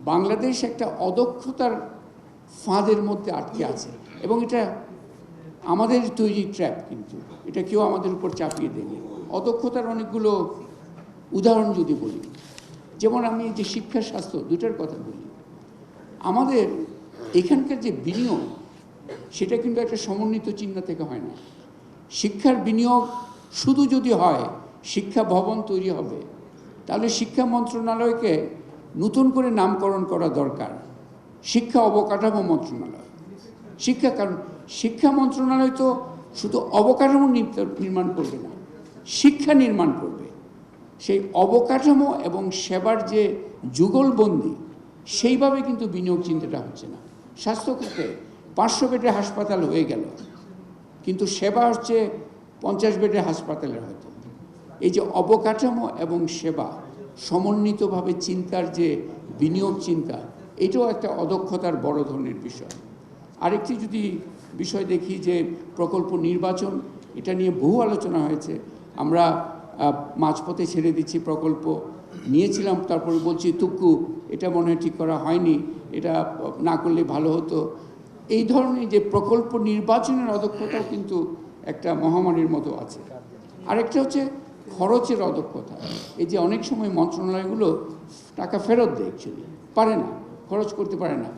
বাংলাদেশ একটা অদক্ষতার ফাঁদের মধ্যে আটকে আছে এবং এটা আমাদের তৈরি ট্র্যাপ, কিন্তু এটা কেউ আমাদের উপর চাপিয়ে দেয়নি। অদক্ষতার অনেকগুলো উদাহরণ যদি বলি, যেমন আমি যে শিক্ষা স্বাস্থ্য দুটার কথা বলি, আমাদের এখানকার যে বিনিয়োগ সেটা কিন্তু একটা সমন্বিত চিন্তা থেকে হয় না। শিক্ষার বিনিয়োগ শুধু যদি হয় শিক্ষা ভবন তৈরি হবে, তাহলে শিক্ষা মন্ত্রণালয়কে নতুন করে নামকরণ করা দরকার, শিক্ষা অবকাঠামো মন্ত্রণালয়। কারণ শিক্ষা মন্ত্রণালয় তো শুধু অবকাঠামো নির্মাণ করবে না, শিক্ষা নির্মাণ করবে। সেই অবকাঠামো এবং সেবার যে যুগলবন্দি, সেইভাবে কিন্তু বিনিয়োগ চিন্তাটা হচ্ছে না। স্বাস্থ্যক্ষেত্রে 500 বেডের হাসপাতাল হয়ে গেল, কিন্তু সেবা হচ্ছে 50 বেডের হাসপাতালের হয়তো। এই যে অবকাঠামো এবং সেবা সমন্বিতভাবে চিন্তার যে বিনিয়োগ চিন্তা, এটাও একটা অদক্ষতার বড় ধরনের বিষয়। আরেকটি যদি বিষয় দেখি যে প্রকল্প নির্বাচন, এটা নিয়ে বহু আলোচনা হয়েছে। আমরা মাঝপথে ছেড়ে দিচ্ছি প্রকল্প, নিয়েছিলাম তারপরে বলছি তুক্কু এটা মনে হয় ঠিক করা হয়নি, এটা না করলে ভালো হতো। এই ধরনের যে প্রকল্প নির্বাচনের অদক্ষতাও কিন্তু একটা মহামারীর মতো আছে। আরেকটা হচ্ছে খরচের অদক্ষতা। এই যে অনেক সময় মন্ত্রণালয়গুলো টাকা ফেরত দেয়, অ্যাকচুয়ালি পারে না, খরচ করতে পারে না।